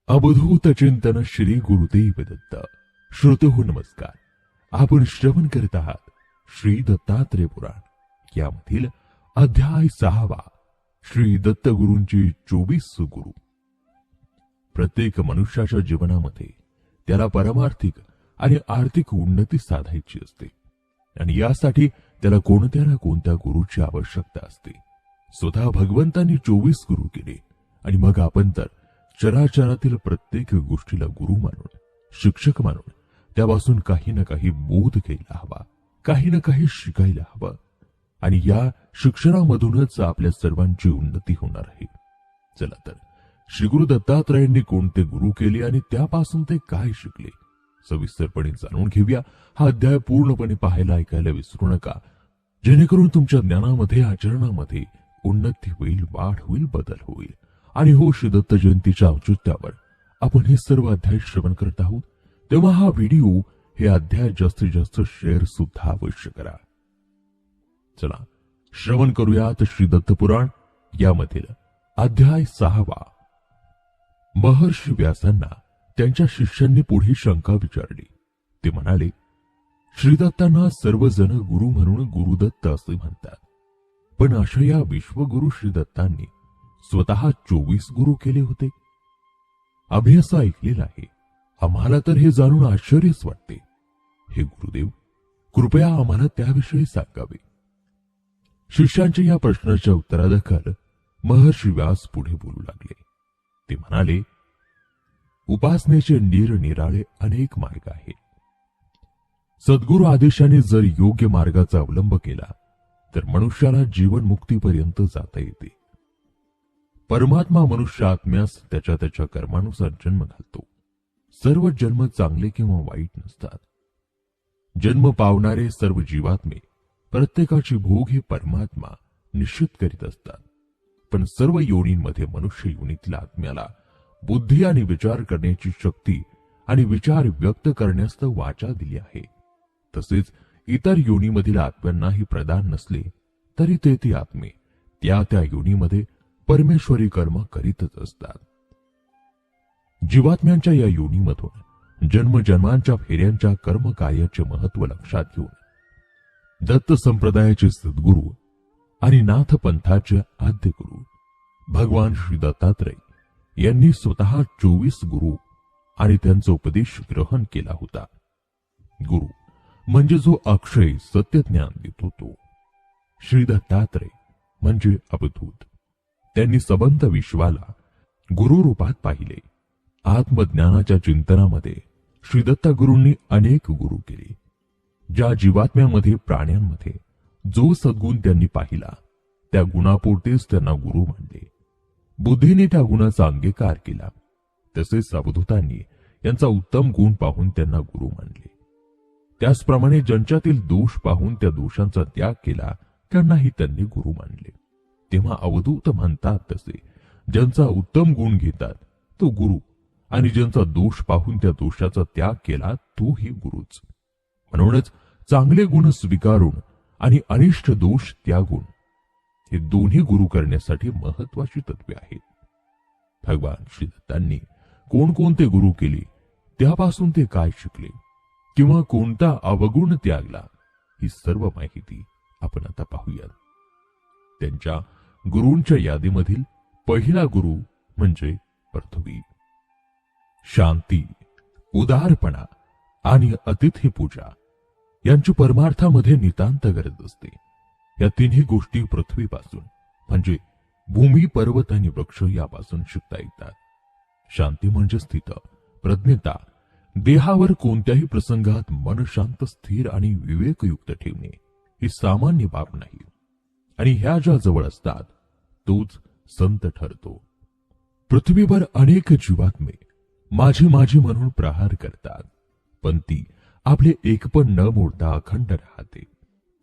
अवधूत चिंतन श्री गुरुदेव दत्त. श्रोतेहो नमस्कार. आपण श्रवण करत आहात श्री दत्तात्रय पुराण यामधील अध्याय 6 श्री दत्त गुरूंची 24 गुरु. प्रत्येक मनुष्याच्या जीवनामध्ये त्याला परमार्थिक आणि आर्थिक उन्नती साधायची असते आणि यासाठी त्याला कोणत्या ना कोणत्या गुरुची आवश्यकता असते. स्वतः भगवंतांनी 24 गुरु केले आणि मग आपण तर चराचरातील प्रत्येक गोष्टीला गुरु मानून, शिक्षक मानून त्यापासून काही ना काही बोध घ्यायला हवा, काही ना काही शिकायला हवं आणि या शिक्षणामधूनच आपल्या सर्वांची उन्नती होणार आहे. चला तर श्री गुरु दत्तात्रयांनी कोणते गुरु केले आणि त्यापासून ते काय शिकले सविस्तरपणे जाणून घेऊया. हा अध्याय पूर्णपणे पाहायला ऐकायला विसरू नका, जेणेकरून तुमच्या ज्ञानामध्ये, आचरणामध्ये उन्नती होईल, वाढ होईल, बदल होईल. आणि हो, श्री दत्त जयंतीच्या औचित्यावर आपण हे सर्व अध्याय श्रवण करत आहोत, तेव्हा हा व्हिडिओ, हे अध्याय जास्तीत जास्त शेअर सुद्धा अवश्य करा. चला श्रवण करूयात श्री दत्त पुराण यामधील अध्याय 6. महर्षी व्यासांना त्यांच्या शिष्यांनी पुढे शंका विचारली. ते म्हणाले, श्रीदत्तांना सर्वजण गुरु म्हणून गुरुदत्त असे म्हणतात, पण अशा या विश्वगुरु श्रीदत्तांनी स्वतः 24 गुरु केले होते. आम्ही असं ऐकलेलं आहे. आम्हाला तर हे जाणून आश्चर्यच वाटते. हे गुरुदेव, कृपया आम्हाला त्याविषयी सांगावे. शिष्यांच्या या प्रश्नाच्या उत्तरादाखल महर्षी व्यास पुढे बोलू लागले. ते म्हणाले, उपासनेचे निरनिराळे अनेक मार्ग आहेत. सद्गुरु आदेशाने जर योग्य मार्गाचा अवलंब केला तर मनुष्याला जीवनमुक्तीपर्यंत जाता येते. परमात्मा मनुष्य आत्म्यास त्याच्या त्याच्या कर्मानुसार जन्म घालतो. सर्व जन्म चांगले किंवा वाईट नसतात. जन्म पावणारे सर्व जीवात्मे प्रत्येकाची भोग हे परमात्मा निश्चित करीत असतात. पण सर्व योनींमध्ये मनुष्य योनीतल्या आत्म्याला बुद्धी आणि विचार करण्याची शक्ती आणि विचार व्यक्त करण्यास वाचा दिली आहे. तसेच इतर योनीमधील आत्म्यांनाही प्रदान नसले तरी ते आत्मे त्या त्या योनीमध्ये परमेश्वरी कर्म करीतच असतात. जीवात्म्यांच्या या योनीमधून जन्मजन्मांच्या फेऱ्यांच्या कर्म कार्याचे महत्व लक्षात घेऊन दत्त संप्रदायाचे सद्गुरु आणि नाथ पंथाचे आद्य गुरु भगवान श्री दत्तात्रय यांनी स्वतः 24 गुरु आणि त्यांचा उपदेश ग्रहण केला होता. गुरु म्हणजे जो अक्षय सत्य ज्ञान देतो तो. श्री दत्तात्रय म्हणजे अवधूत. त्यांनी सबंध विश्वाला गुरु रूपात पाहिले. आत्मज्ञानाच्या चिंतनामध्ये श्री दत्त गुरूंनी अनेक गुरु केले. ज्या जीवात्म्यामध्ये, प्राण्यांमध्ये जो सद्गुण त्यांनी पाहिला त्या गुणापोटेच त्यांना गुरु मानले. बुद्धीने त्या गुणाचा अंगीकार केला. तसेच अवधूतांनी यांचा उत्तम गुण पाहून त्यांना गुरु मानले. त्याचप्रमाणे ज्यांच्यातील दोष पाहून त्या दोषांचा त्याग केला त्यांनाही त्यांनी गुरु मानले. तेव्हा अवधूत म्हणतात तसे ज्यांचा उत्तम गुण घेतात तो गुरु, आणि ज्यांचा दोष पाहून त्या दोषाचा त्याग केला तोही गुरुच. म्हणूनच चांगले गुण स्वीकारून आणि अनिष्ट दोष त्यागून हे दोन्ही गुरु करण्यासाठी महत्वाची तत्वे आहेत. भगवान श्री दत्तांनी कोणकोणते गुरु केले, त्यापासून ते काय शिकले किंवा कोणता अवगुण त्यागला, ही सर्व माहिती आपण आता पाहूया. त्यांच्या गुरूंच्या यादीमधील पहिला गुरु म्हणजे पृथ्वी. शांती, उदारपणा आणि अतिथी पूजा यांची परमार्थामध्ये नितांत गरज असते. या तिन्ही गोष्टी पृथ्वीपासून म्हणजे भूमी, पर्वत आणि वृक्ष यापासून शिकता येतात. शांती म्हणजे स्थित प्रज्ञता, देहावर कोणत्याही प्रसंगात मन शांत, स्थिर आणि विवेकयुक्त ठेवणे ही सामान्य बाब नाही. आणि ह्या ज्या जवळ असतात तोच संत ठरतो. पृथ्वीवर अनेक जीवात्मे माझी माझी म्हणून प्रहार करतात, पण ती आपले एकपण न मोडता अखंड राहते.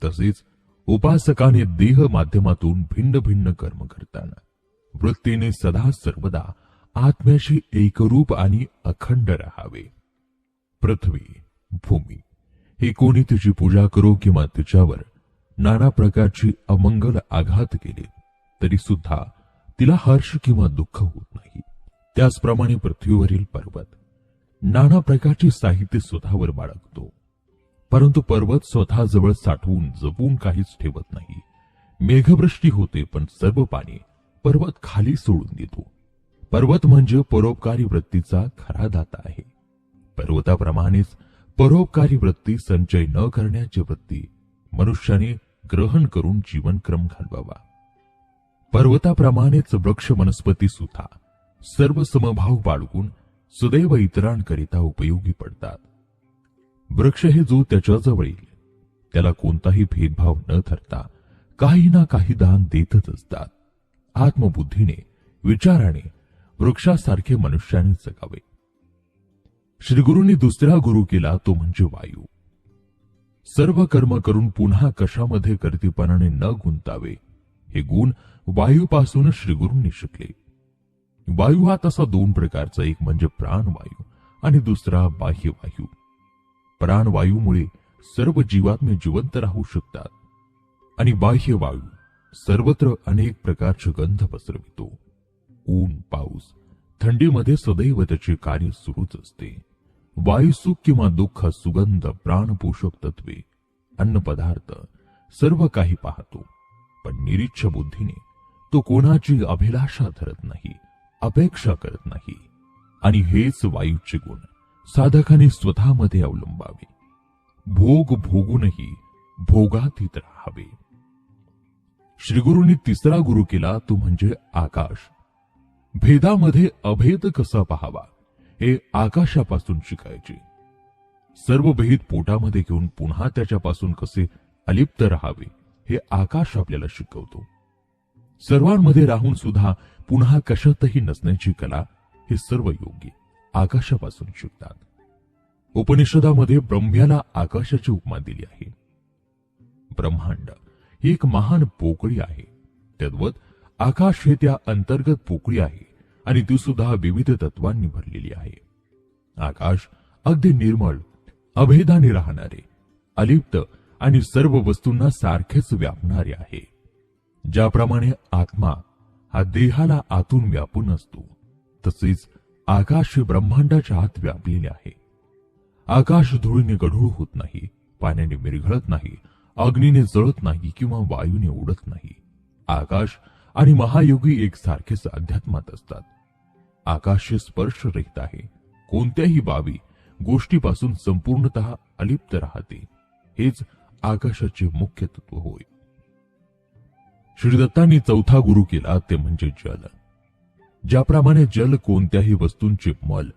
तसेच उपासकाने देह माध्यमातून भिन्न भिन्न कर्म करताना वृत्तीने सदा सर्वदा आत्म्याशी एकरूप आणि अखंड राहावे. पृथ्वी, भूमी हे कोणी तिची पूजा करो किंवा तिच्यावर नाना प्रकारची अमंगल आघात केले तरी सुद्धा तिला हर्ष किंवा दुःख होत नाही. त्याचप्रमाणे पृथ्वीवरील पर्वत नाना प्रकारचे साहित्य स्वतःवर बाळगतो, परंतु पर्वत स्वतःजवळ साठवून जपून काहीच ठेवत नाही. मेघवृष्टी होते, पण सर्व पाणी पर्वत खाली सोडून देतो. पर्वत म्हणजे परोपकारी वृत्तीचा खरा दाता आहे. पर्वताप्रमाणेच परोपकारी वृत्ती, संचय न करण्याची वृत्ती मनुष्याने ग्रहण करून जीवनक्रम घालवावा. पर्वताप्रमाणेच वृक्ष वनस्पती सुद्धा सर्व समभाव बाळगून सदैव इतरांकरिता उपयोगी पडतात. वृक्ष हे जो त्याच्याजवळ येईल त्याला कोणताही भेदभाव न धरता काही ना काही दान देतच असतात. आत्मबुद्धीने, विचाराने वृक्षासारखे मनुष्याने जगावे. श्रीगुरूंनी दुसरा गुरु केला तो म्हणजे वायू. सर्व कर्म करून पुन्हा कशामध्ये कर्तेपणाने न गुंतावे हे गुण वायूपासून श्रीगुरूंनी शिकले. वायू हा तसा दोन प्रकारचा, एक म्हणजे प्राणवायू आणि दुसरा बाह्यवायू. प्राणवायूमुळे सर्व जीवात्मे जिवंत राहू शकतात आणि बाह्यवायू सर्वत्र अनेक प्रकारचे गंध पसरवितो. ऊन, पाऊस, थंडीमध्ये सदैव त्याचे कार्य सुरूच असते. वायू सुख किंवा दुःख, सुगंध, प्राणपोषक तत्वे, अन्न पदार्थ सर्व काही पाहतो, पण निरीच्छ बुद्धीने तो कोणाची अभिलाषा धरत नाही, अपेक्षा करत नाही. आणि हेच वायूचे गुण साधकाने स्वतःमध्ये अवलंबावे. भोग भोगूनही भोगातीत राहावे. श्रीगुरूंनी तिसरा गुरु केला तो म्हणजे आकाश. भेदामध्ये अभेद कसा पाहावा हे आकाशापासून शिकायचे. सर्व भेद पोटामध्ये घेऊन पुन्हा त्याच्यापासून कसे अलिप्त राहावे हे आकाश आपल्याला शिकवतो. सर्वांमध्ये राहून सुद्धा पुन्हा कशातही नसण्याची कला हे सर्व योगी आकाशापासून शिकतात. उपनिषदामध्ये ब्रह्म्याला आकाशाची उपमा दिली आहे. ब्रह्मांड ही एक महान पोकळी आहे. तद्वत आकाश हे त्या अंतर्गत पोकळी आहे आणि ती सुद्धा विविध तत्वांनी भरलेली आहे. आकाश अगदी निर्मळ, अभेदाने राहणारे, अलिप्त आणि सर्व वस्तूंना सारखेच व्यापणारे आहे. ज्याप्रमाणे आत्मा हा देहाला आतून व्यापून असतो, तसेच आकाश ब्रह्मांडाच्या आत व्यापलेले आहे. आकाश धुळीने गढूळ होत नाही, पाण्याने विरघळत नाही, अग्नीने जळत नाही किंवा वायूने उडत नाही. आकाश आणि महायोगी एकसारखेच अध्यात्मात असतात. आकाश हे स्पर्शरहित आहे, कोणत्याही बाबी गोष्टीपासून संपूर्णतः अलिप्त राहते. हेच आकाशाचे मुख्य तत्व होय. श्रीदत्तांनी चौथा गुरु केला ते म्हणजे जल. ज्याप्रमाणे जल कोणत्याही वस्तूंचे मल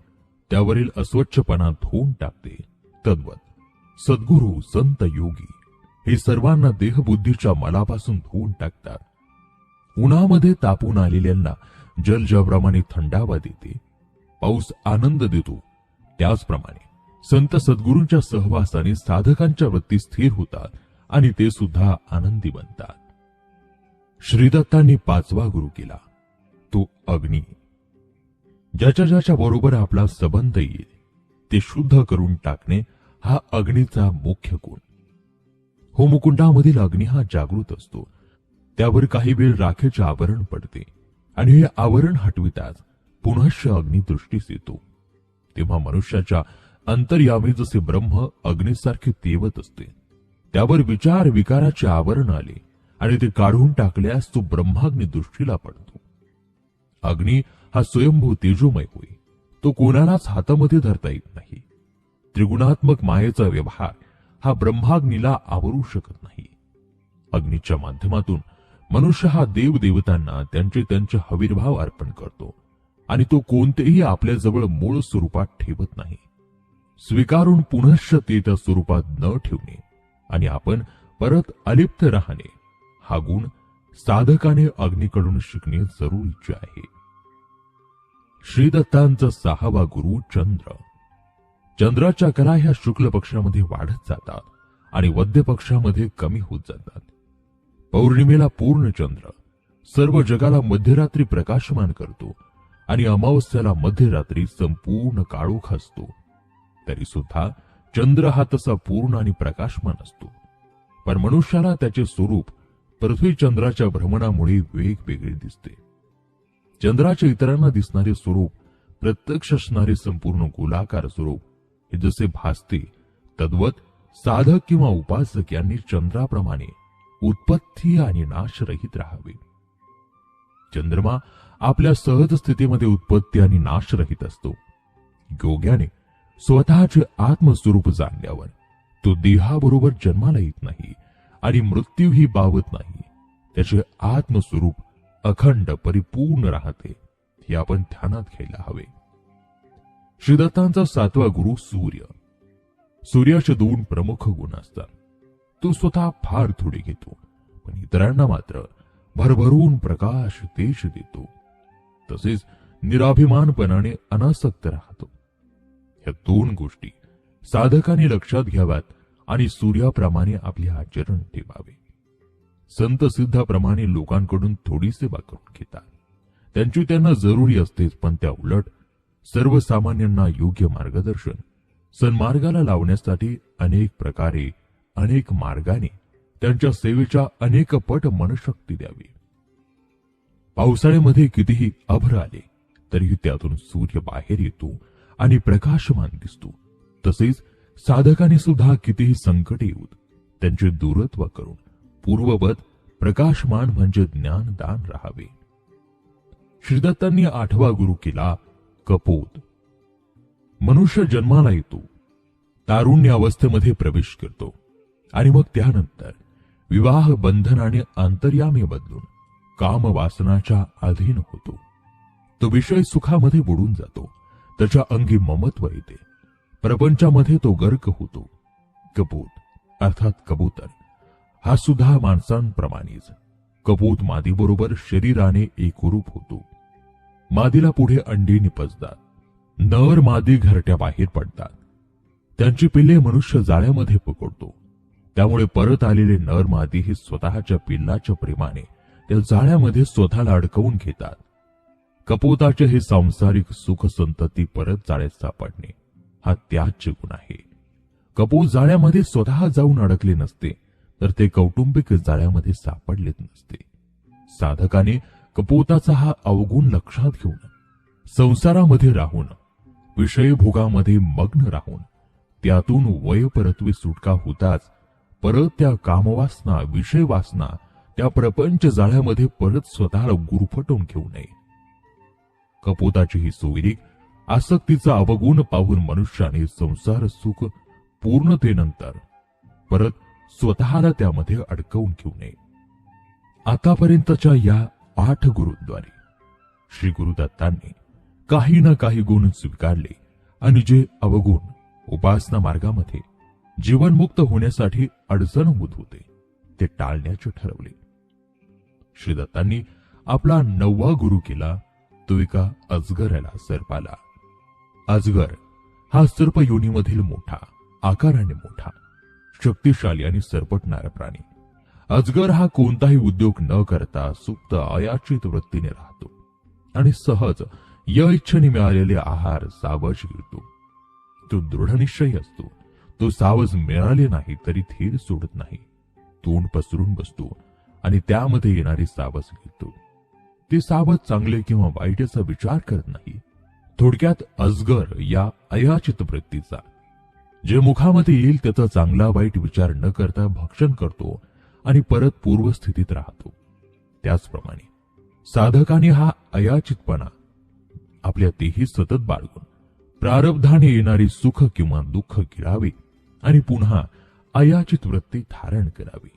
त्यावरील अस्वच्छपणा धुवून टाकते, तद्वत सद्गुरू, संत, योगी हे सर्वांना देहबुद्धीच्या मलापासून धुवून टाकतात. उन्हामध्ये तापून आलेल्यांना जल ज्याप्रमाणे थंडावा देते, पाऊस आनंद देतो, त्याचप्रमाणे संत सद्गुरूंच्या सहवासाने साधकांच्या वृत्ती स्थिर होतात आणि ते सुद्धा आनंदी बनतात. श्रीदत्तांनी पाचवा गुरु केला तो अग्नी. ज्याच्या ज्याच्या बरोबर आपला संबंध येईल ते शुद्ध करून टाकणे हा अग्नीचा मुख्य गुण. होमकुंडामधील अग्नी हा जागृत असतो. त्यावर काही वेळ राखेचे आवरण पडते आणि हे आवरण हटविताच पुनश्च अग्नी दृष्टीस येतो. तेव्हा मनुष्याच्या अंतर्यामी जसे ब्रह्म अग्नीसारखे तेवत असते, त्यावर विचार विकाराचे आवरण आले आणि ते काढून टाकल्यास तो ब्रह्माग्नी दृष्टीला पडतो. अग्नी हा स्वयंभू तेजोमय होय. तो कोणालाच हातामध्ये धरता येत नाही. त्रिगुणात्मक मायेचा व्यवहार हा ब्रह्माग्नीला आवरू शकत नाही. अग्नीच्या माध्यमातून मनुष्य हा देवदेवतांना त्यांचे त्यांचे हविर्भाव अर्पण करतो आणि तो कोणतेही आपल्याजवळ मूळ स्वरूपात ठेवत नाही. स्वीकारून पुनश्च ते त्या स्वरूपात न ठेवणे आणि आपण परत अलिप्त राहणे हा गुण साधकाने अग्नीकडून शिकणे जरुरीचे आहे. श्रीदत्तांचा सहावा गुरु चंद्र. चंद्राच्या कला ह्या शुक्ल पक्षामध्ये वाढत जातात आणि वद्य पक्षामध्ये कमी होत जातात. पौर्णिमेला पूर्ण चंद्र सर्व जगाला मध्यरात्री प्रकाशमान करतो आणि अमावस्याला मध्यरात्री संपूर्ण काळोख असतो. तरी सुद्धा चंद्र हा तसा पूर्ण आणि प्रकाशमान असतो. पण मनुष्याला त्याचे स्वरूप पृथ्वी चंद्राच्या भ्रमणामुळे वेगवेगळे दिसते. चंद्राचे इतरांना दिसणारे स्वरूप प्रत्यक्ष असणारे संपूर्ण गोलाकार स्वरूप हे जसे भासते, तद्वत साधक किंवा उपासक यांनी चंद्राप्रमाणे उत्पत्ती आणि नाश रहित राहावे. चंद्रमा आपल्या सहज स्थितीमध्ये उत्पत्ती आणि नाश रहित असतो. योग्याने स्वतःचे आत्मस्वरूप जाणल्यावर तो देहाबरोबर जन्माला येत नाही आणि मृत्यूही पावत नाही. त्याचे आत्मस्वरूप अखंड परिपूर्ण राहते, हे आपण ध्यानात घ्यायला हवे. श्रीदत्तांचा 7वा गुरु सूर्य. सूर्याचे 2 प्रमुख गुण असतात. तो स्वतः फार थोडे घेतो, पण इतरांना मात्र भरभरून प्रकाश तेज देतो. तसेच निराभिमानपणाने अनासक्त राहतो. ह्या 2 गोष्टी साधकाने लक्षात घ्याव्यात आणि सूर्याप्रमाणे आपले आचरण ठेवावे. संत सिद्धाप्रमाणे लोकांकडून थोडी सेवा करून घेतात. त्यांची त्यांना जरुरी असतेच, पण त्या उलट सर्वसामान्यांना योग्य मार्गदर्शन, सन्मार्गाला लावण्यासाठी अनेक प्रकारे, अनेक मार्गाने त्यांच्या सेवेच्या अनेक पट मनशक्ती द्यावी. पावसाळ्यामध्ये कितीही अभ्र आले तरीही त्यातून सूर्य बाहेर येतो आणि प्रकाशमान दिसतो. तसेच साधकाने सुद्धा कितीही संकटे येऊत त्यांचे दूरत्व करून पूर्ववत प्रकाशमान म्हणजे ज्ञानदान राहावे. श्रीदत्तांनी 8वा गुरु केला कपोत. मनुष्य जन्माला येतो, तारुण्य अवस्थेमध्ये प्रवेश करतो आणि मग त्यानंतर विवाह बंधनाने अंतर्यामी बदलून काम वासनाच्या अधीन होतो. तो विषय सुखामध्ये बुडून जातो. त्याच्या अंगी ममत्व येते. प्रपंचामध्ये तो गर्क होतो. कपोत अर्थात कबूतर हा सुद्धा माणसांप्रमाणेच कपोत मादीबरोबर शरीराने एकरूप होतो. मादीला पुढे अंडी निपजतात. नर मादी घरट्या बाहेर पडतात. त्यांची पिल्ले मनुष्य जाळ्यामध्ये पकडतो. त्यामुळे परत आलेले नर मादी हे स्वतःच्या पिल्लाच्या प्रेमाने त्या जाळ्यामध्ये स्वतःला अडकवून घेतात. कपोताचे हे सांसारिक सुख संतती परत जाळ्यात सापडणे हा त्याच गुण आहे. कपोत जाळ्यामध्ये स्वतः जाऊन अडकले नसते तर ते कौटुंबिक जाळ्यामध्ये सापडलेच नसते. साधकाने कपोताचा हा अवगुण लक्षात घेऊन संसारामध्ये राहून विषयभोगामध्ये मग्न राहून त्यातून वयपरत्वे सुटका होताच परत त्या कामवासना, विषयवासना त्या प्रपंच जाळ्यामध्ये परत स्वतःला गुरफटून घेऊ नये. कपोताची ही सोयरीक आसक्तीचा अवगुण पाहून मनुष्याने संसार सुख पूर्णतेनंतर परत स्वतःला त्यामध्ये अडकवून घेऊ नये. आतापर्यंतच्या या 8 गुरूंद्वारे श्री गुरुदत्तांनी काही ना काही गुण स्वीकारले आणि जे अवगुण उपासना मार्गामध्ये जीवनमुक्त होण्यासाठी अडचण होत होते ते टाळण्याचे ठरवले. श्रीदत्तांनी आपला 9वा गुरु केला तो एका अजगराला, सर्पाला. अजगर हा सर्प योनीमधील मोठा, आकाराने मोठा, शक्तिशाली आणि सरपटणारा प्राणी. अजगर हा कोणताही उद्योग न करता सुप्त अयाचित वृत्तीने राहतो आणि सहज या इच्छेने मिळालेले आहार सावज गिळतो. तो दृढनिश्चयी असतो. तो सावज मिळाले नाही तरी धीर सोडत नाही. तोंड पसरून बसतो आणि त्यामध्ये येणारी सावज घेतो. ते सावज चांगले किंवा वाईट याचा विचार करत नाही. थोडक्यात अजगर या अयाचित वृत्तीचा जे मुखामध्ये येईल त्याचा चांगला वाईट विचार न करता भक्षण करतो आणि परत पूर्वस्थितीत राहतो. त्याचप्रमाणे साधकाने हा अयाचितपणा आपल्या देही सतत बाळगून प्रारब्धाने येणारी सुख किंवा दुःख गिळावे आणि पुन्हा अयाचित वृत्ती धारण करावी.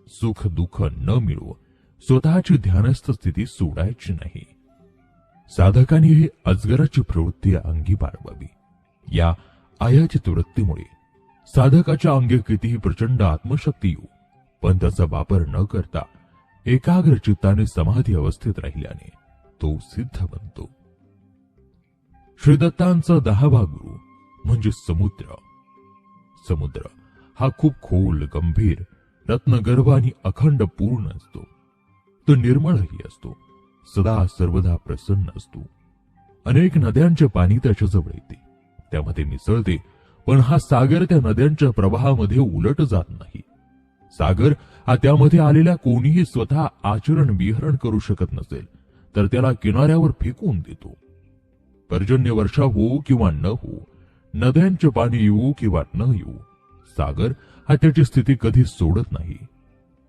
सुख दुःख न मिळवून स्वतःची ध्यानस्थ स्थिती सोडायची नाही. साधकाने ही अजगराची प्रवृत्ती अंगी बाळगावी. या अयाचित वृत्तीमुळे साधकाच्या अंगी कितीही प्रचंड आत्मशक्ती येऊ पण त्याचा वापर न करता एकाग्र चित्ताने समाधी अवस्थेत राहिल्याने तो सिद्ध बनतो. श्रीदत्तांचा 10वा गुरु म्हणजे समुद्र. समुद्र हा खूप खोल, गंभीर, रत्नगर्भ आणि अखंड पूर्ण असतो. तो निर्मळही असतो. सदा सर्वदा प्रसन्न असतो. अनेक नद्यांचे पाणी त्याच्याजवळ येते, त्यामध्ये मिसळते, पण हा सागर त्या नद्यांच्या प्रवाहामध्ये उलट जात नाही. सागर हा त्यामध्ये आलेल्या कोणीही स्वतः आचरण विहरण करू शकत नसेल तर त्याला किनाऱ्यावर फेकून देतो. पर्जन्य वर्षा हो किंवा न हो, नद्यांचे पाणी येऊ किंवा न येऊ, सागर हा त्याची स्थिती कधी सोडत नाही.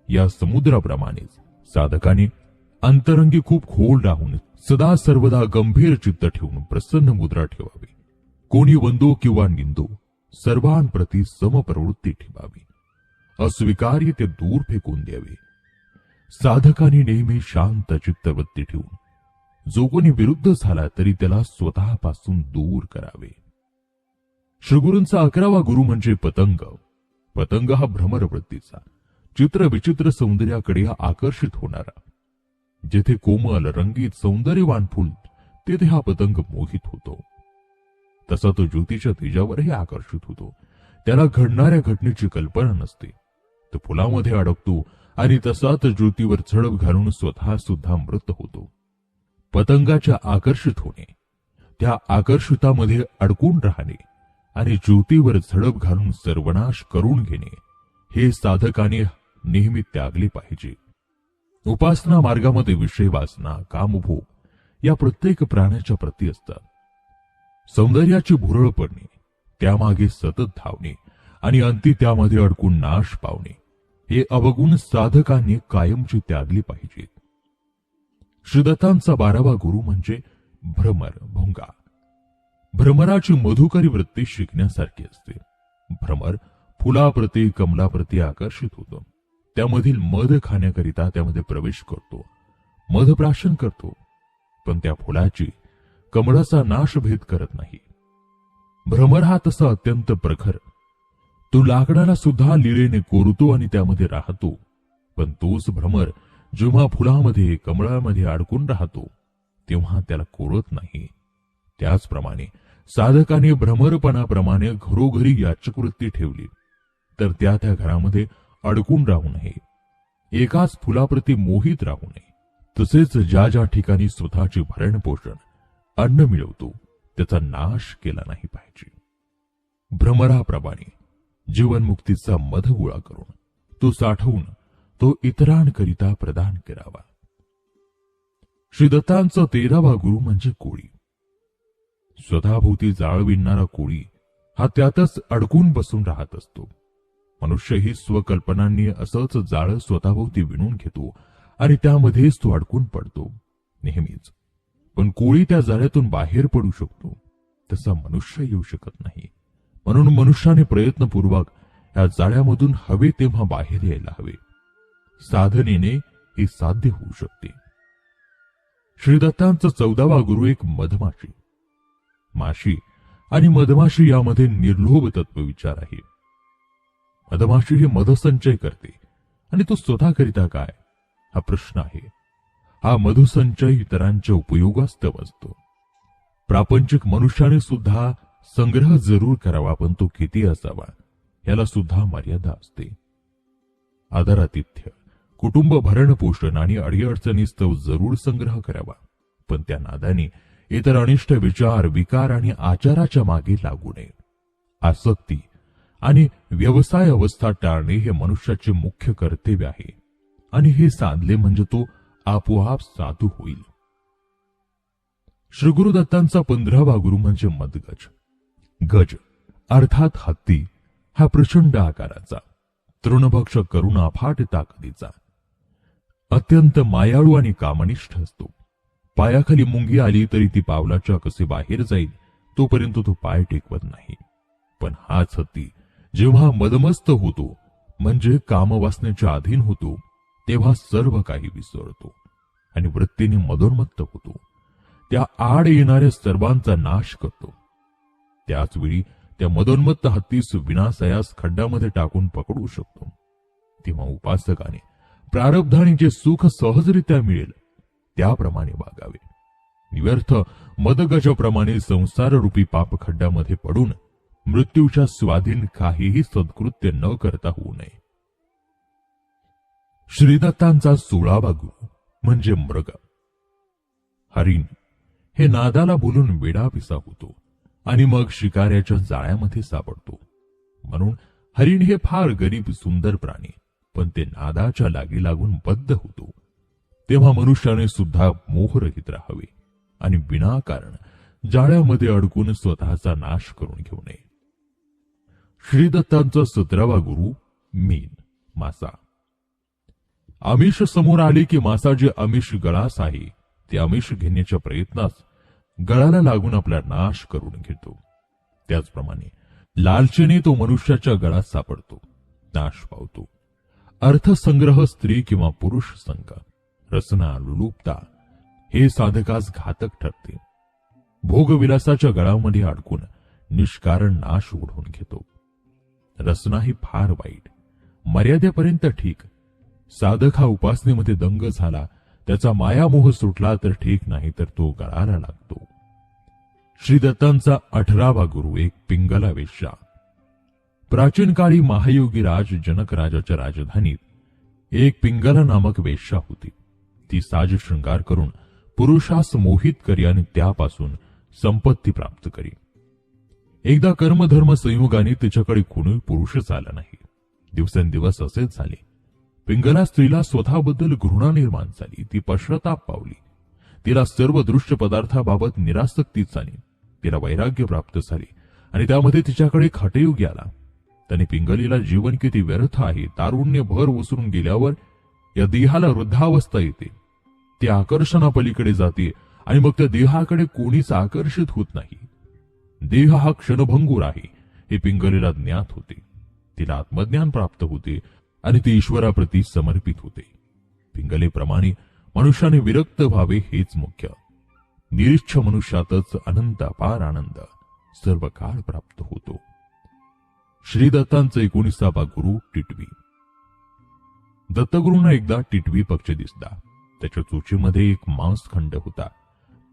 या समुद्राप्रमाणेच साधकाने अंतरंगी खूप खोल राहून सदा सर्वदा गंभीर चित्त ठेवून प्रसन्न मुद्रा ठेवावी. कोणी वंदो किंवा निंदो, सर्वांप्रती समप्रवृत्ती ठेवावी. अस्वीकार्य ते दूर फेकून द्यावे. साधकाने नेहमी शांत चित्तवृत्ती ठेवून जो कोणी विरुद्ध झाला तरी त्याला स्वतःपासून दूर करावे. श्रीगुरूंचा 11वा गुरु म्हणजे पतंग. पतंग हा भ्रमरवृत्तीचा, चित्र विचित्र सौंदर्याकडे आकर्षित होणारा. जेथे कोमल रंगीत सौंदर्यवान फुल तेथे हा पतंग मोहित होतो. तसा तो ज्योतीच्या तेजावरही आकर्षित होतो. त्याला घडणाऱ्या घटनेची कल्पना नसते. तो फुलामध्ये अडकतो आणि तसाच ज्योतीवर झडप घालून स्वतः सुद्धा मृत होतो. पतंगाच्या आकर्षित होणे, त्या आकर्षितामध्ये अडकून राहणे आणि ज्योतीवर झडप घालून सर्वनाश करून घेणे हे साधकाने नेहमी त्यागले पाहिजे. उपासना मार्गामध्ये विषय वासना, कामभोग या प्रत्येक प्राण्याच्या प्रती असतात. सौंदर्याची भुरळ पडणे, त्यामागे सतत धावणे आणि अंती त्यामध्ये अडकून नाश पावणे हे अवगुण साधकांनी कायमची त्यागली पाहिजेत. श्रीदत्तांचा 12वा गुरु म्हणजे भ्रमर, भोंगा. भ्रमराची मधुकरी वृत्ती शिकण्यासारखी असते. भ्रमर फुलाप्रती, कमलाप्रती आकर्षित होतो. त्यामधील मध खाण्याकरिता त्यामध्ये प्रवेश करतो, मधप्राशन करतो, पण त्या फुलाची, कमळाचा नाशभेद करत नाही. भ्रमर हा तसा अत्यंत प्रखर. तो लाकडाला सुद्धा लिळेने कोरतो आणि त्यामध्ये राहतो. पण तोच भ्रमर जेव्हा फुलामध्ये, कमळामध्ये अडकून राहतो तेव्हा त्याला कोरत नाही. त्याचप्रमाणे साधकाने भ्रमरपणाप्रमाणे घरोघरी याचकवृत्ती ठेवली तर त्या घरामध्ये अडकून राहू नये. एकाच फुलाप्रती मोहित राहू नये. तसेच ज्या ज्या ठिकाणी स्वतःचे भरण पोषण, अन्न मिळवतो त्याचा नाश केला नाही पाहिजे. भ्रमराप्रमाणे जीवनमुक्तीचा मध गोळा करून तो साठवून तो इतरांकरिता प्रदान करावा. श्रीदत्तांचा 13वा गुरु म्हणजे कोळी. स्वतःभोवती जाळ विणणारा कोळी हा त्यातच अडकून बसून राहत असतो. मनुष्यही स्वकल्पनांनी असंच जाळ स्वतःभोवती विणून घेतो आणि त्यामध्येच तो अडकून पडतो नेहमीच. पण कोळी त्या जाळ्यातून बाहेर पडू शकतो, तसा मनुष्य येऊ शकत नाही. म्हणून मनुष्याने प्रयत्नपूर्वक या जाळ्यामधून हवे तेव्हा बाहेर यायला हवे. साधनेने हे साध्य होऊ शकते. श्रीदत्तांचा 14वा गुरु एक मधमाशी. माशी आणि मधमाशी यामध्ये निर्लोभ तत्व विचार आहे. मधमाशी हे मधसंचय करते आणि तो स्वतःकरिता काय हा प्रश्न आहे. हा मधुसंचय इतरांच्या उपयोगास्तव असतो. प्रापंचिक मनुष्याने सुद्धा संग्रह जरूर करावा, पण तो किती असावा याला सुद्धा मर्यादा असते. आदरातिथ्य, कुटुंब भरण पोषण आणि अडीअडचणीस्तव जरूर संग्रह करावा, पण त्या नादाने इतर अनिष्ट विचार, विकार आणि आचाराच्या मागे लागू नये. आसक्ती आणि व्यवसाय अवस्था टाळणे हे मनुष्याचे मुख्य कर्तव्य आहे आणि हे साधले म्हणजे तो आपोआप साधू होईल. श्री गुरुदत्तांचा 15वा गुरु म्हणजे मदगज. गज अर्थात हत्ती हा प्रचंड आकाराचा, तृणभक्षक करून अफाट ताकदीचा, अत्यंत मायाळू आणि कामनिष्ठ असतो. पायाखाली मुंगी आली तरी ती पावलाच्या कसे बाहेर जाईल तोपर्यंत तो पाय टेकवत नाही. पण हाच हत्ती जेव्हा मदमस्त होतो म्हणजे कामवासनेच्या अधीन होतो तेव्हा सर्व काही विसरतो आणि वृत्तीने मदोन्मत्त होतो. त्या आड येणाऱ्या सर्वांचा नाश करतो. त्याच वेळी त्या मदोन्मत्त हत्तीस विनाशयास खड्ड्यामध्ये टाकून पकडू शकतो. तेव्हा उपासकाने प्रारब्धाने जे सुख सहजरित्या मिळेल त्याप्रमाणे वागावे. व्यर्थ मदगजाप्रमाणे संसाररूपी पाप खड्ड्यामध्ये पडून मृत्यूच्या स्वाधीन काहीही सत्कृत्य न करता होऊ नये. श्रीदत्तांचा 16वा गुरु म्हणजे मृग. हरिण हे नादाला बोलून वेडापिसा होतो आणि मग शिकाऱ्याच्या जाळ्यामध्ये सापडतो. म्हणून हरिण हे फार गरीब सुंदर प्राणी, पण ते नादाच्या लागी लागून बद्ध होतो. तेव्हा मनुष्याने सुद्धा मोहरहित राहावे आणि विनाकारण जाळ्यामध्ये अडकून स्वतःचा नाश करून घेऊ नये. श्रीदत्तांचा 17वा गुरु मीन, मासा. आमिष समोर आले की मासा जे आमिष गळास आहे ते आमिष घेण्याच्या प्रयत्नास गळाला लागून आपला नाश करून घेतो. त्याचप्रमाणे लालचेने तो मनुष्याच्या गळात सापडतो, नाश पावतो. अर्थसंग्रह स्त्री किंवा पुरुष संग, रसना, लुलुपता हे साधकास घातक ठरते. भोगविलासाच्या गळामध्ये अडकून निष्कारण नाश ओढून घेतो. रसना ही फार वाईट, मर्यादेपर्यंत ठीक. साधक हा उपासनेमध्ये दंग झाला, त्याचा मायामोह सुटला तर ठीक, नाही तर तो गळाला लागतो. श्रीदत्तांचा 18वा गुरु एक पिंगला वेश्या. प्राचीन काळी महायोगी राज जनक राजाच्या राजधानीत एक पिंगला नामक वेश्या होती. ती साज शृंगार करून पुरुषास मोहित करी आणि त्यापासून संपत्ती प्राप्त करी. एकदा कर्मधर्म संयोगाने तिच्याकडे कोणी पुरुषच आला नाही. दिवसेंदिवस असेच झाले. पिंगला स्त्रीला स्वतःबद्दल घृणा निर्माण झाली. ती पश्चाताप पावली. तिला सर्व दृश्य पदार्थाबाबत निरासक्ती झाली. तिला वैराग्य प्राप्त झाले आणि त्यामध्ये तिच्याकडे खटयोग आला. त्याने पिंगलीला जीवन किती व्यर्थ आहे, तारुण्य भर ओसरून गेल्यावर या देहाला वृद्धावस्था येते. ती आकर्षणापलीकडे जाते आणि मग त्या देहाकडे कोणीच आकर्षित होत नाही. देह हा क्षणभंगूर आहे हे पिंगलीला ज्ञात होते. तिला आत्मज्ञान प्राप्त होते आणि ती ईश्वराप्रती समर्पित होते. पिंगलेप्रमाणे मनुष्याने विरक्त व्हावे हेच मुख्य. निरीच्छ मनुष्यातच अनंत अपार आनंद सर्व काळ प्राप्त होतो. श्रीदत्तांचा 19वा गुरु टिटवी. दत्तगुरूंना एकदा टिटवी पक्षी दिसला. त्याच्या चोचीमध्ये एक मांसखंड होता.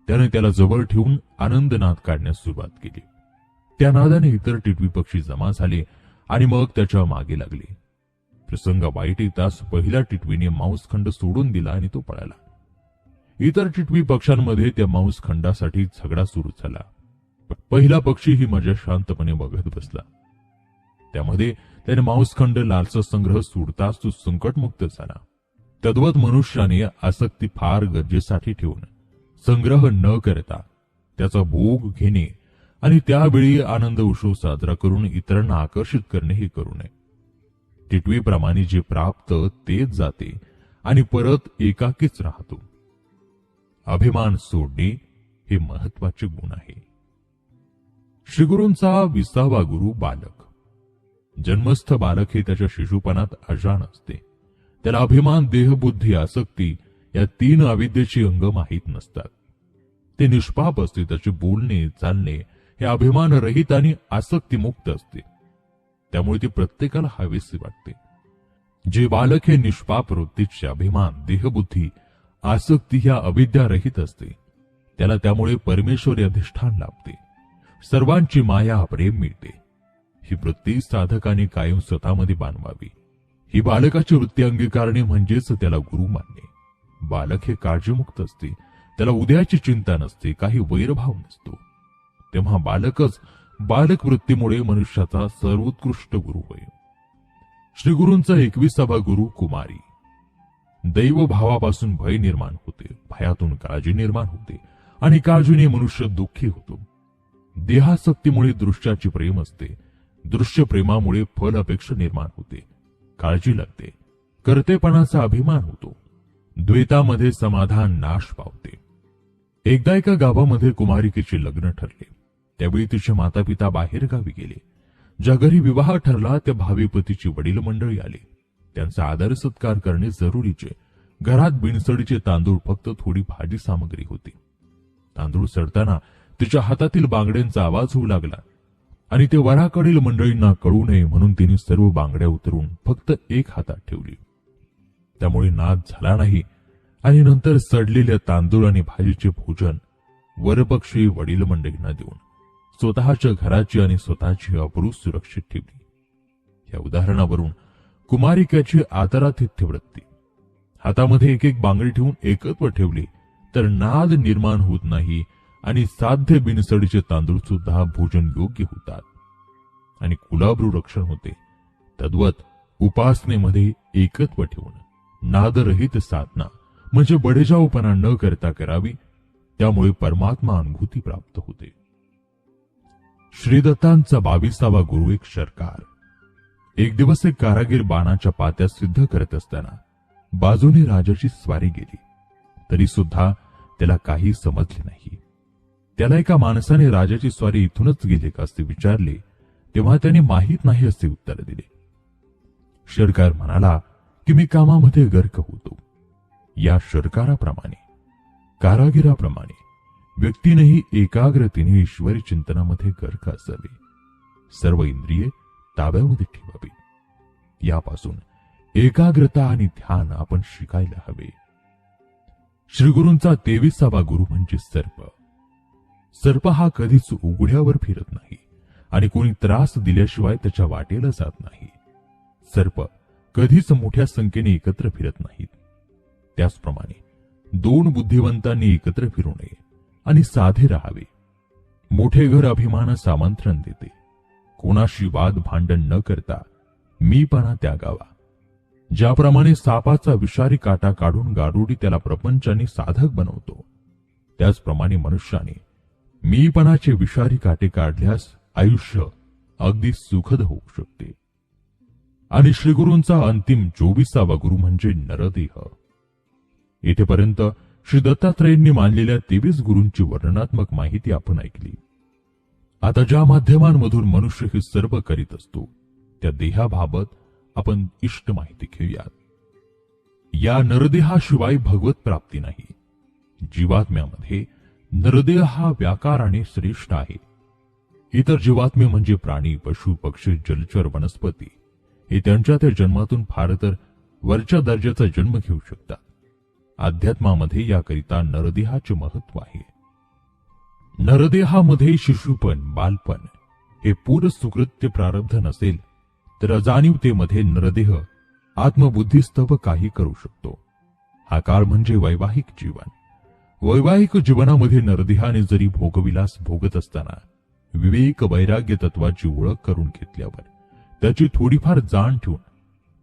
त्याने त्याला जवळ ठेवून आनंदनाद काढण्यास सुरुवात केली. त्या नादाने इतर टिटवी पक्षी जमा झाले आणि मग त्याच्या मागे लागले. प्रसंग वाईट येताच पहिल्या टिटवीने मांसखंड सोडून दिला आणि तो पळाला. इतर टिटवी पक्ष्यांमध्ये त्या मांसखंडासाठी झगडा सुरू झाला. पहिला पक्षी ही मजा शांतपणे बघत बसला. त्यामध्ये त्याने मांसखंड लालचा संग्रह सोडताच तो संकटमुक्त झाला. तद्वत मनुष्याने आसक्ती फार गरजेसाठी ठेवून संग्रह न करता त्याचा भोग घेणे आणि त्यावेळी आनंद उत्सव साजरा करून इतरांना आकर्षित करणे हे करू नये. टिटवीप्रमाणे जे प्राप्त तेच जाते आणि परत एकाकीच राहतो. अभिमान सोडणे हे महत्वाचे गुण आहे. श्रीगुरूंचा 20वा गुरु बालक. जन्मस्थ बालक हे त्याच्या शिशुपणात अजान असते. त्याला अभिमान, देहबुद्धी, आसक्ती या 3 अविद्येची अंग माहीत नसतात. ते निष्पाप असते. त्याचे बोलणे, चालणे हे अभिमान रहित आणि आसक्तीमुक्त असते. त्यामुळे ती प्रत्येकाला हवेसे वाटते. जे बालक हे निष्पाप वृत्तीचे, अभिमान, देहबुद्धी, आसक्ती ह्या अविद्या रहित असते, त्याला त्यामुळे परमेश्वरी अधिष्ठान लाभते. सर्वांची माया, प्रेम मिळते. ही वृत्ती साधकाने कायम स्वतःमध्ये बांधवावी. ही बालकाची वृत्ती अंगीकारणे म्हणजेच त्याला गुरु मानणे. बालक हे काळजीमुक्त असते. त्याला उद्याची चिंता नसते, काही वैरभाव नसतो. तेव्हा बालकच बालक वृत्तीमुळे मनुष्याचा सर्वोत्कृष्ट गुरु होय. श्रीगुरूंचा 21वा गुरु कुमारी. दैव भावापासून भय निर्माण होते, भयातून काळजी निर्माण होते आणि काळजीने मनुष्य दुःखी होतो. देहासक्तीमुळे दृश्याची प्रेम असते. दृश्य प्रेमामुळे फल अपेक्षा निर्माण होते, काळजी लागते. कर्तेपणाचा अभिमान होतो. द्वैतामध्ये समाधान नाश पावते. एकदा एका गावामध्ये कुमारिकेचे लग्न ठरले. त्यावेळी तिचे मातापिता बाहेरगावी गेले. ज्या घरी विवाह ठरला त्या भावी पतीची वडील मंडळी आले. त्यांचा आदर सत्कार करणे जरुरीचे. घरात बिनसडीचे तांदूळ, फक्त थोडी भाजी सामग्री होती. तांदूळ सडताना तिच्या हातातील बांगड्यांचा आवाज होऊ लागला आणि ते वराकडील मंडळींना कळू नये म्हणून तिने सर्व बांगड्या उतरून फक्त एक हातात ठेवली. त्यामुळे नाद झाला नाही आणि नंतर सडलेल्या तांदूळ आणि भाजीचे भोजन वरपक्षी वडील मंडळींना देऊन स्वतःच्या घराची आणि स्वतःची अब्रू सुरक्षित ठेवली. या उदाहरणावरून कुमारिकेची आदरातिथ्य वृत्ती. हातामध्ये एक एक बांगडी ठेवून एकत्व ठेवली तर नाद निर्माण होत नाही आणि साध्य बिनसडीचे तांदूळ सुद्धा भोजन योग्य होतात आणि कुलाब्रू रक्षण होते. तद्वत उपासनेमध्ये एकत्व ठेवून नादरहित साधना म्हणजे बडेजाऊपणा न करता करावी त्यामुळे परमात्मा अनुभूती प्राप्त होते. श्रीदत्तांचा 22वा गुरु एक शरकार. एक दिवस एक कारागीर बाणाच्या पात्या सिद्ध करत असताना बाजूने राजाची स्वारी गेली, तरी सुद्धा त्याला काही समजले नाही. त्याला एका माणसाने राजाची स्वारी इथूनच गेली का असे विचारले, तेव्हा त्याने माहीत नाही असे उत्तर दिले. शरकार म्हणाला की मी कामामध्ये गर्क होतो. या शरकाराप्रमाणे कारागिराप्रमाणे व्यक्तीनेही एकाग्रतेने ईश्वरी चिंतनामध्ये गर्क असावे. सर्व इंद्रिये ताब्यामध्ये ठेवावी. यापासून एकाग्रता आणि ध्यान आपण शिकायला हवे. श्रीगुरूंचा 23वा गुरु म्हणजे सर्प. सर्प हा कधीच उघड्यावर फिरत नाही आणि कोणी त्रास दिल्याशिवाय त्याच्या वाटेला जात नाही. सर्प कधीच मोठ्या संख्येने एकत्र फिरत नाहीत. त्याचप्रमाणे 2 बुद्धिवंतांनी एकत्र फिरू नये आणि साधे राहावे. मोठे घर अभिमानास आमंत्रण देते. कोणाशी वाद भांडण न करता मीपणा त्यागावा. ज्याप्रमाणे सापाचा विषारी काटा काढून गारुडी त्याला प्रपंचाने साधक बनवतो, त्याचप्रमाणे मनुष्याने मीपणाचे विषारी काटे काढल्यास आयुष्य अगदी सुखद होऊ शकते. आणि श्रीगुरूंचा अंतिम 24वा गुरु म्हणजे नरदेह. येथेपर्यंत श्री दत्तात्रेयांनी मानलेल्या 23 गुरूंची वर्णनात्मक माहिती आपण ऐकली. आता ज्या माध्यमांमधून मनुष्य हे सर्व करीत असतो त्या देहाबाबत आपण इष्ट माहिती घेऊयात. या नरदेहाशिवाय भगवत प्राप्ती नाही. जीवात्म्यामध्ये नरदेह हा व्याकाराने श्रेष्ठ आहे. इतर जीवात्मे म्हणजे प्राणी, पशु, पक्षी, जलचर, वनस्पती हे त्यांच्या त्या जन्मातून फार तर वरच्या दर्जाचा जन्म घेऊ शकतात. अध्यात्मामध्ये याकरिता नरदेहाचे महत्व आहे. नरदेहामध्ये शिशुपण, बालपण हे पूर्व सुकृत्य प्रारब्ध नसेल तर अजाणीवतेमध्ये नरदेह आत्मबुद्धीस्तव काही करू शकतो. हा काळ म्हणजे वैवाहिक जीवन. वैवाहिक जीवनामध्ये नरदेहाने जरी भोगविलास भोगत असताना विवेक वैराग्य तत्वाची ओळख करून घेतल्यावर त्याची थोडीफार जाण ठेवून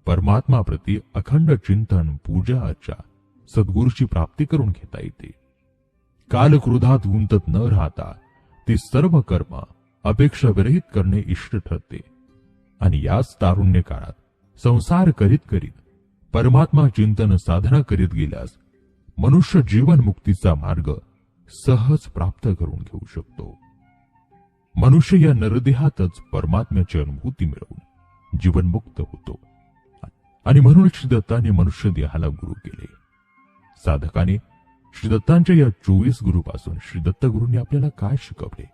परमात्माप्रती अखंड चिंतन, पूजा अर्चा, सद्गुरूची प्राप्ती करून घेता येते. कालक्रोधात गुंतत न राहता ते सर्व कर्म अपेक्षा विरहित करणे इष्ट ठरते. आणि याच तारुण्य काळात संसार करीत करीत परमात्मा चिंतन साधना करीत गेल्यास मनुष्य जीवन मुक्तीचा मार्ग सहज प्राप्त करून घेऊ शकतो. मनुष्य या नरदेहातच परमात्म्याची अनुभूती मिळवून जीवनमुक्त होतो. आणि म्हणून श्री दत्ताने मनुष्य देहाला गुरु केले. साधकाने श्री दत्तांच्या या 24 गुरुपासून श्री दत्त गुरूंनी आपल्याला काय शिकवले,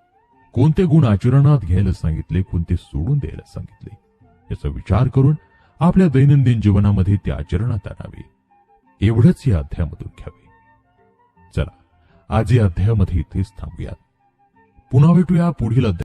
कोणते गुण आचरणात घ्यायला सांगितले, कोणते सोडून द्यायला सांगितले, याचा विचार करून आपल्या दैनंदिन जीवनामध्ये ते आचरणात आणावे, एवढंच या अध्यायामधून घ्यावे. चला आज या अध्यायामध्ये इथेच थांबूयात. पुन्हा भेटूया पुढील अध्याय.